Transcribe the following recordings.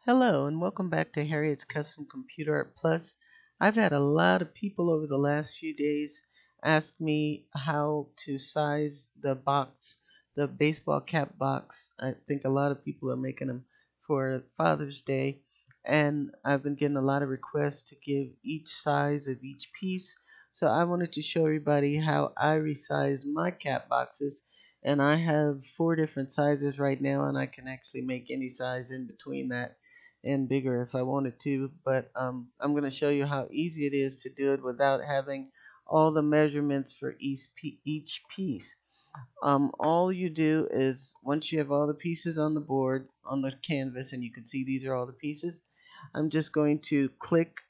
Hello and welcome back to Harriet's Custom Computer Art Plus. I've had a lot of people over the last few days ask me how to size the box, the baseball cap box. I think a lot of people are making them for Father's Day, and I've been getting a lot of requests to give each size of each piece. So I wanted to show everybody how I resize my cap boxes, and I have four different sizes right now, and I can actually make any size in between that and bigger if I wanted to, but I'm going to show you how easy it is to do it without having all the measurements for each piece. All you do is once you have all the pieces on the board, on the canvas, and you can see these are all the pieces, I'm just going to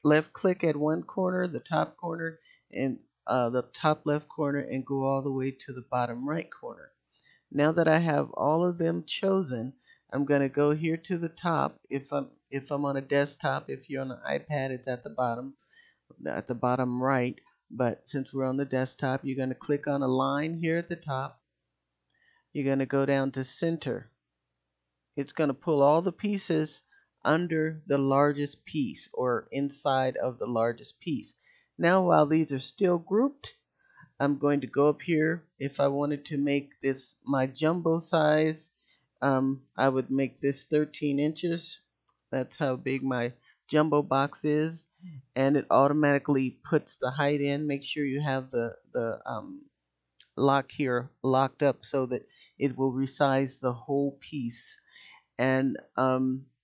left click at one corner, the top corner, and the top left corner, and go all the way to the bottom right corner. Now that I have all of them chosen, I'm going to go here to the top. If I'm on a desktop, if you're on an iPad, it's at the bottom right. But since we're on the desktop, you're going to click on a line here at the top. You're going to go down to center. It's going to pull all the pieces under the largest piece or inside of the largest piece. Now, while these are still grouped, I'm going to go up here. If I wanted to make this my jumbo size, I would make this 13 inches. That's how big my jumbo box is. And it automatically puts the height in. Make sure you have the lock here locked up so that it will resize the whole piece, and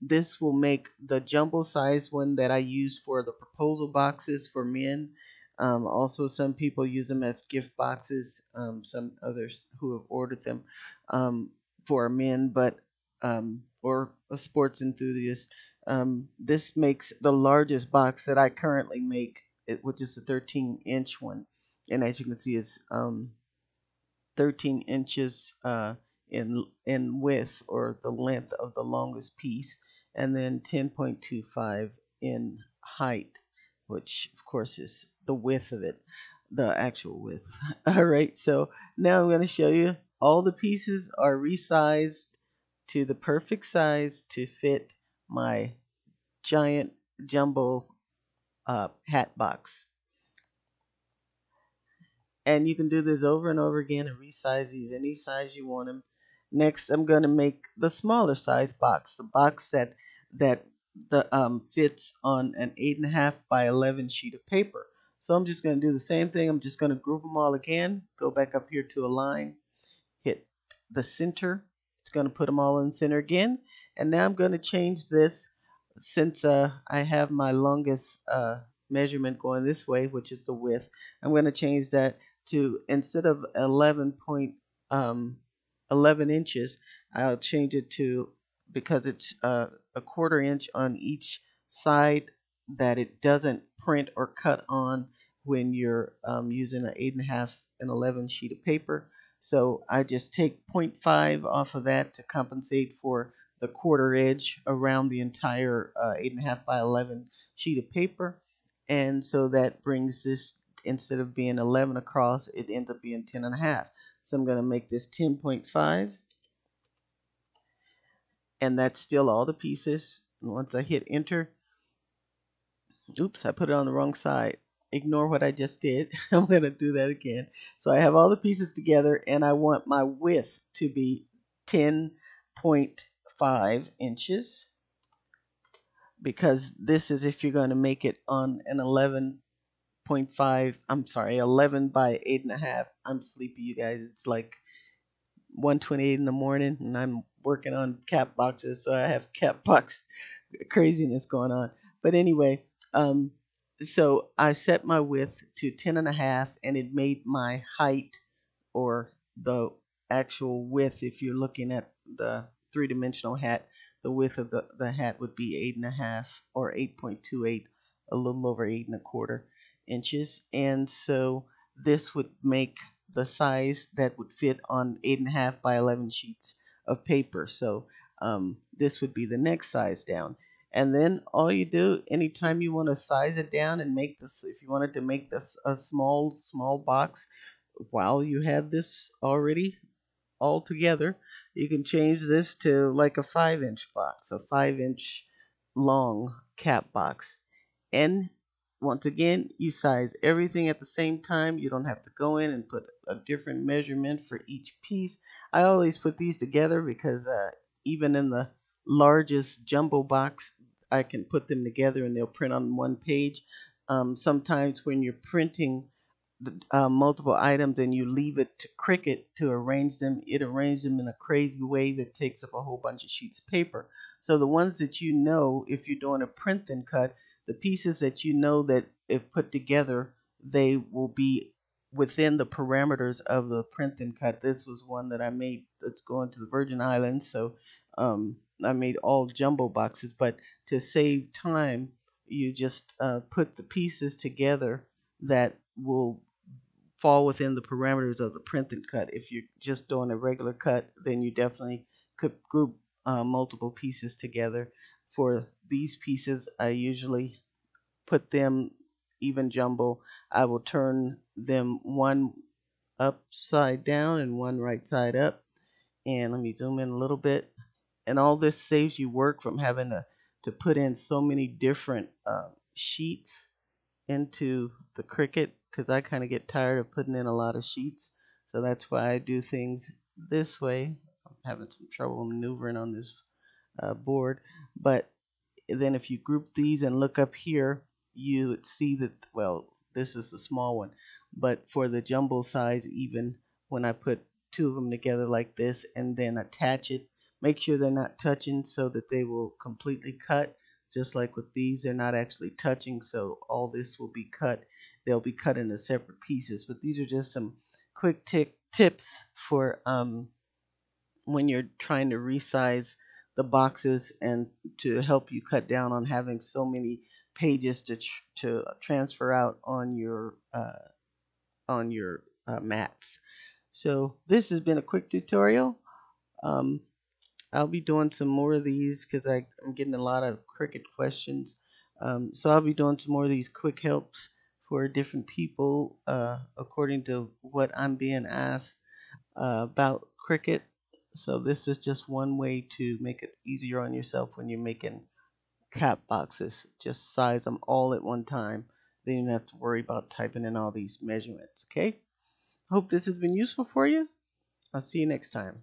this will make the jumbo size one that I use for the proposal boxes for men. Also, some people use them as gift boxes. Some others who have ordered them for men, but or a sports enthusiast. This makes the largest box that I currently make, which is a 13-inch one, and as you can see, it's 13 inches in width, or the length of the longest piece, and then 10.25 in height, which of course is the width of it, the actual width. All right, so now I'm going to show you all the pieces are resized to the perfect size to fit my giant jumbo hat box. And you can do this over and over again and resize these any size you want them. Next, I'm going to make the smaller size box, the box that the fits on an 8.5 by 11 sheet of paper. So I'm just going to do the same thing. I'm just going to group them all again. Go back up here to align, hit the center. It's going to put them all in center again. And now I'm going to change this, since I have my longest measurement going this way, which is the width. I'm going to change that to, instead of 11 inches, I'll change it to, because it's a quarter inch on each side, that it doesn't print or cut on when you're using an 8.5 and 11 sheet of paper. So I just take 0.5 off of that to compensate for the quarter edge around the entire 8.5 by 11 sheet of paper. And so that brings this, instead of being 11 across, it ends up being 10.5. So I'm going to make this 10.5. And that's still all the pieces. And once I hit enter, oops, I put it on the wrong side. Ignore what I just did. I'm going to do that again. So I have all the pieces together, and I want my width to be 10.5 inches, because this is if you're going to make it on an 11.5, I'm sorry, 11 by 8.5. I'm sleepy, you guys. It's like 1:28 in the morning, and I'm working on cap boxes, so I have cap box craziness going on. But anyway, um, so I set my width to 10.5, and it made my height, or the actual width, if you're looking at the three-dimensional hat, the width of the hat would be 8.5, or 8.28, a little over 8.25 inches. And so this would make the size that would fit on 8.5 by 11 sheets of paper. So this would be the next size down. And then all you do, anytime you want to size it down and make this, if you wanted to make this a small box, while you have this already all together, you can change this to like a 5-inch box, a 5-inch long cap box. And once again, you size everything at the same time. You don't have to go in and put a different measurement for each piece. I always put these together because even in the largest jumbo box, I can put them together and they'll print on one page. Sometimes when you're printing multiple items and you leave it to Cricut to arrange them, it arranges them in a crazy way that takes up a whole bunch of sheets of paper. So the ones that you know, if you're doing a print and cut, the pieces that you know that if put together, they will be within the parameters of the print and cut. This was one that I made that's going to the Virgin Islands, so I made all jumbo boxes. But to save time, you just put the pieces together that will fall within the parameters of the print and cut. If you're just doing a regular cut, then you definitely could group multiple pieces together. For these pieces, I usually put them even jumbo. I will turn them one upside down and one right side up. And let me zoom in a little bit. And all this saves you work from having to put in so many different sheets into the Cricut because I kind of get tired of putting in a lot of sheets. So that's why I do things this way. I'm having some trouble maneuvering on this board. But then if you group these and look up here, you would see that, well, this is the small one. But for the jumbo size, even when I put two of them together like this and then attach it, make sure they're not touching so that they will completely cut. Just like with these, they're not actually touching, so all this will be cut. They'll be cut into separate pieces. But these are just some quick tips for when you're trying to resize the boxes and to help you cut down on having so many pages to transfer out on your mats. So this has been a quick tutorial. Um, I'll be doing some more of these because I'm getting a lot of Cricut questions. So I'll be doing some more of these quick helps for different people according to what I'm being asked about Cricut. So this is just one way to make it easier on yourself when you're making cap boxes. Just size them all at one time. Then you don't have to worry about typing in all these measurements. Okay. Hope this has been useful for you. I'll see you next time.